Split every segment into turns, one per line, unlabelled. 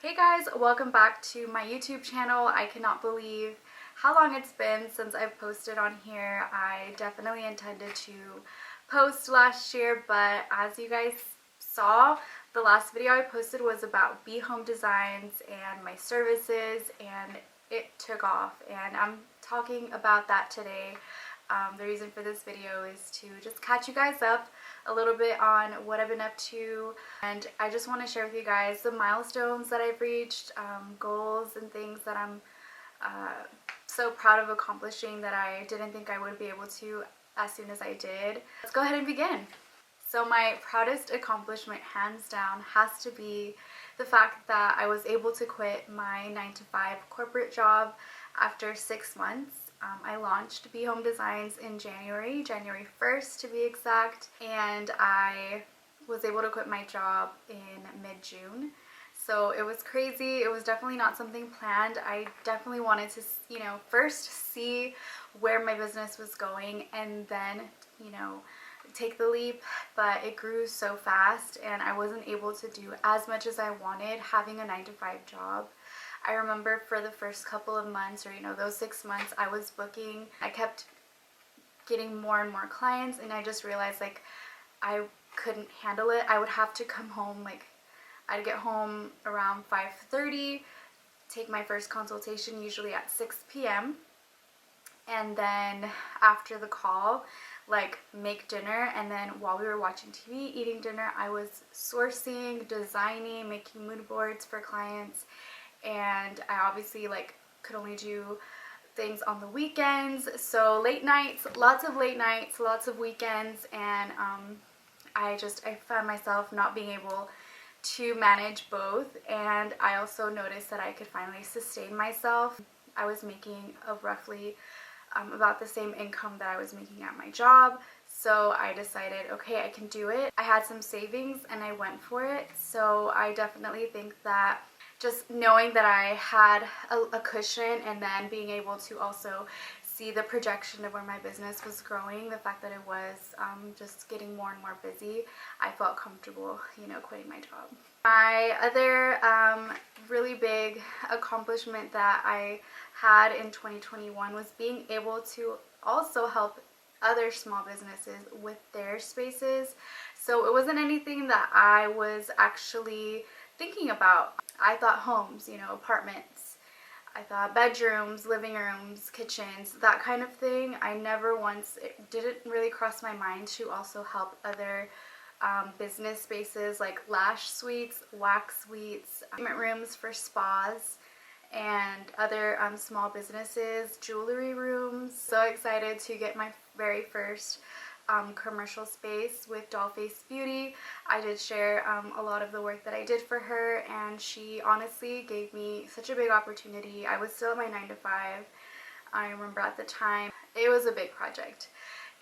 Hey guys, welcome back to my YouTube channel. I cannot believe how long it's been since I've posted on here. I definitely intended to post last year, but as you guys saw, the last video I posted was about Be Home Designs and my services, and it took off, and I'm talking about that today. The reason for this video is to just catch you guys up a little bit on what I've been up to, and I just want to share with you guys the milestones that I've reached, goals and things that I'm so proud of accomplishing that I didn't think I would be able to as soon as I did. Let's go ahead and begin. So my proudest accomplishment, hands down, has to be the fact that I was able to quit my 9-to-5 corporate job after 6 months. I launched Be Home Designs in January 1st to be exact, and I was able to quit my job in mid-June. So it was crazy. It was definitely not something planned. I definitely wanted to, first see where my business was going and then, take the leap, but it grew so fast and I wasn't able to do as much as I wanted having a 9-to-5 job. I remember for the first couple of months, or those 6 months, I was booking. I kept getting more and more clients, and I just realized I couldn't handle it. I would have to come home, I'd get home around 5:30, take my first consultation usually at 6 p.m. and then after the call, make dinner, and then while we were watching TV, eating dinner, I was sourcing, designing, making mood boards for clients. And I obviously could only do things on the weekends, so late nights, lots of late nights, lots of weekends, and I found myself not being able to manage both. And I also noticed that I could finally sustain myself. I was making roughly about the same income that I was making at my job, so I decided, okay, I can do it. I had some savings and I went for it. So I definitely think that just knowing that I had a cushion, and then being able to also see the projection of where my business was growing, the fact that it was just getting more and more busy, I felt comfortable, quitting my job. My other really big accomplishment that I had in 2021 was being able to also help other small businesses with their spaces. So it wasn't anything that I was actually thinking about. I thought homes, apartments. I thought bedrooms, living rooms, kitchens, that kind of thing. I never once, it didn't really cross my mind to also help other business spaces like lash suites, wax suites, treatment rooms for spas, and other small businesses, jewelry rooms. So excited to get my very first commercial space with Dollface Beauty. I did share a lot of the work that I did for her, and she honestly gave me such a big opportunity. I was still at my 9-to-5. I remember at the time it was a big project,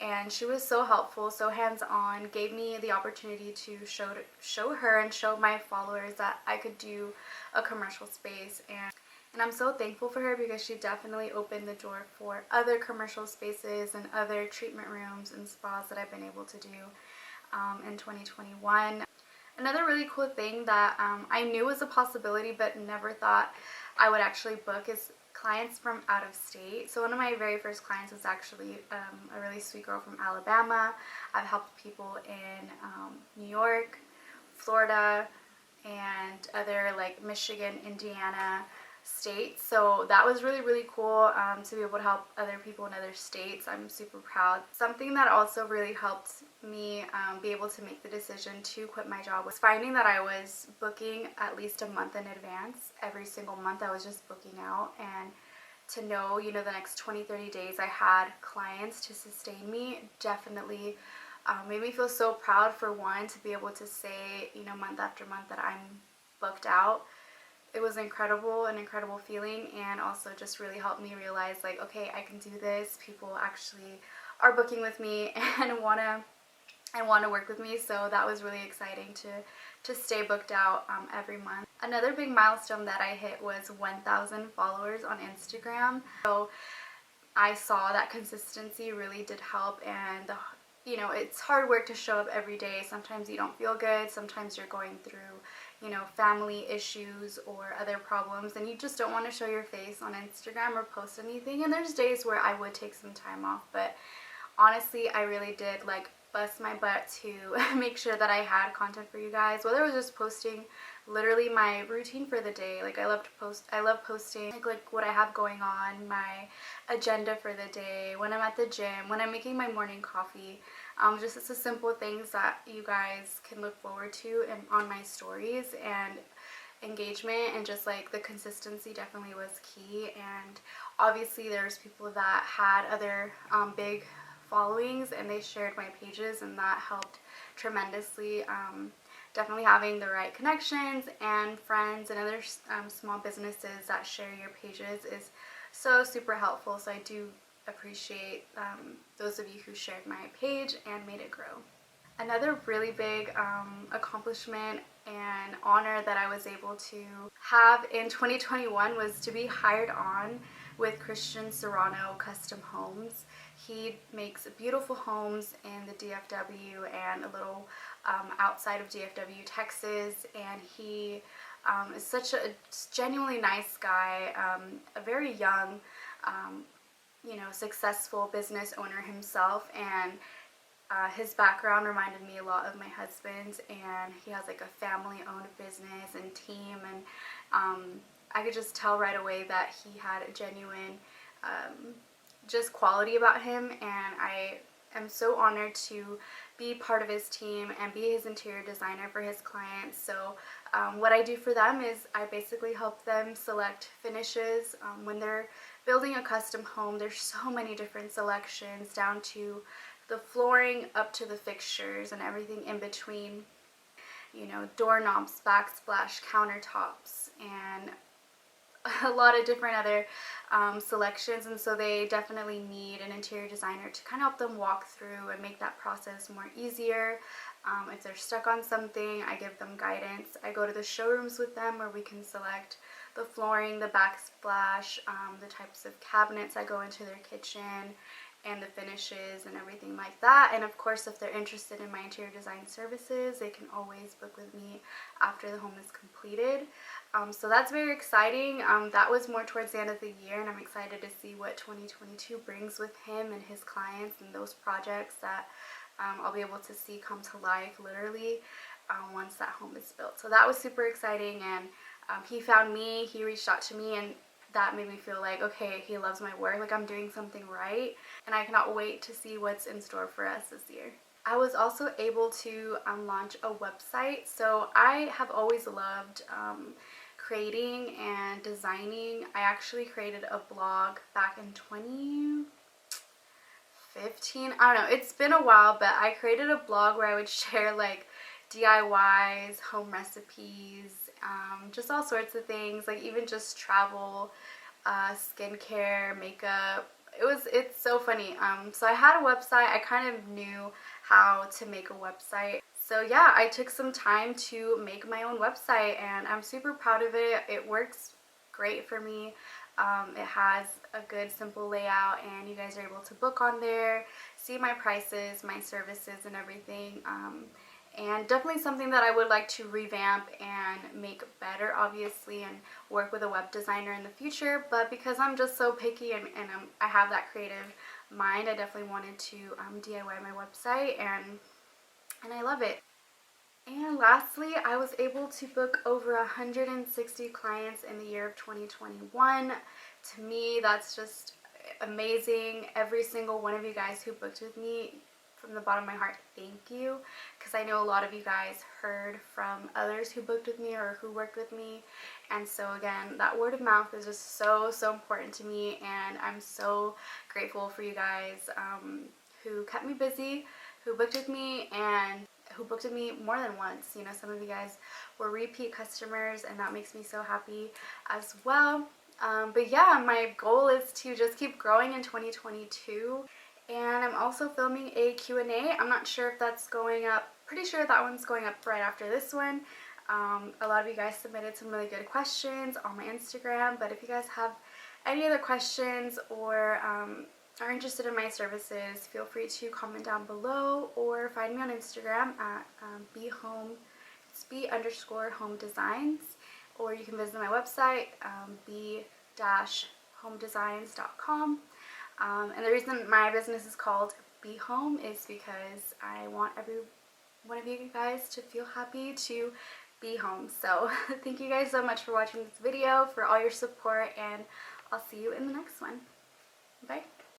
and she was so helpful, so hands-on, gave me the opportunity to show her and show my followers that I could do a commercial space. And I'm so thankful for her, because she definitely opened the door for other commercial spaces and other treatment rooms and spas that I've been able to do in 2021. Another really cool thing that I knew was a possibility but never thought I would actually book is clients from out of state. So one of my very first clients was actually a really sweet girl from Alabama. I've helped people in New York, Florida, and other Michigan, Indiana states. So that was really, really cool to be able to help other people in other states. I'm super proud. Something that also really helped me be able to make the decision to quit my job was finding that I was booking at least a month in advance. Every single month I was just booking out, and to know, the next 20-30 days I had clients to sustain me definitely made me feel so proud, for one, to be able to say, month after month that I'm booked out. It was incredible, an incredible feeling, and also just really helped me realize okay, I can do this. People actually are booking with me and want to work with me. So that was really exciting to stay booked out every month. Another big milestone that I hit was 1,000 followers on Instagram. So I saw that consistency really did help, and it's hard work to show up every day. Sometimes you don't feel good. Sometimes you're going through, you know, family issues or other problems, and you just don't want to show your face on Instagram or post anything. And there's days where I would take some time off, but honestly, I really did like bust my butt to make sure that I had content for you guys, whether it was just posting literally my routine for the day. Like I love posting like what I have going on, my agenda for the day, when I'm at the gym, when I'm making my morning coffee. Just the simple things that you guys can look forward to and on my stories, and engagement and just like the consistency definitely was key. And obviously there's people that had other big followings and they shared my pages, and that helped tremendously. Definitely having the right connections and friends and other small businesses that share your pages is so super helpful. So I do appreciate those of you who shared my page and made it grow. Another really big accomplishment and honor that I was able to have in 2021 was to be hired on with Christian Serrano Custom Homes. He makes beautiful homes in the DFW and a little outside of DFW, Texas, and he is such a genuinely nice guy, a very young, you know, successful business owner himself, and his background reminded me a lot of my husband's, and he has like a family-owned business and team, and I could just tell right away that he had a genuine just quality about him, and I am so honored to be part of his team and be his interior designer for his clients. So what I do for them is I basically help them select finishes. When they're building a custom home, there's so many different selections, down to the flooring up to the fixtures and everything in between. You know, doorknobs, backsplash, countertops, and a lot of different other selections. And so they definitely need an interior designer to kind of help them walk through and make that process more easier. If they're stuck on something, I give them guidance. I go to the showrooms with them where we can select the flooring, the backsplash, the types of cabinets that go into their kitchen, and the finishes and everything like that. And of course, if they're interested in my interior design services, they can always book with me after the home is completed. So that's very exciting. That was more towards the end of the year, and I'm excited to see what 2022 brings with him and his clients and those projects that I'll be able to see come to life literally once that home is built. So that was super exciting, and he found me, he reached out to me, and that made me feel like, okay, he loves my work, like I'm doing something right, and I cannot wait to see what's in store for us this year. I was also able to launch a website. So I have always loved creating and designing. I actually created a blog back in 2015. I don't know, it's been a while, but I created a blog where I would share like DIYs, home recipes, just all sorts of things, like even just travel, skincare, makeup. It's so funny. So I had a website. I kind of knew how to make a website. So yeah, I took some time to make my own website, and I'm super proud of it. It works great for me. It has a good simple layout, and you guys are able to book on there, see my prices, my services, and everything. And definitely something that I would like to revamp and make better, obviously, and work with a web designer in the future. But because I'm just so picky and I have that creative mind, I definitely wanted to DIY my website, and I love it. And lastly, I was able to book over 160 clients in the year of 2021. To me, that's just amazing. Every single one of you guys who booked with me, from the bottom of my heart, thank you, because I know a lot of you guys heard from others who booked with me or who worked with me, and so again, that word of mouth is just so important to me, and I'm so grateful for you guys who kept me busy, who booked with me, and who booked with me more than once. You know, some of you guys were repeat customers, and that makes me so happy as well. But yeah, my goal is to just keep growing in 2022. And I'm also filming a Q&A. I'm not sure if that's going up. Pretty sure that one's going up right after this one. A lot of you guys submitted some really good questions on my Instagram, but if you guys have any other questions or are interested in my services, feel free to comment down below or find me on Instagram at It's b_home_designs, or you can visit my website, b-homedesigns.com. And the reason my business is called Be Home is because I want every one of you guys to feel happy to be home. So thank you guys so much for watching this video, for all your support, and I'll see you in the next one. Bye.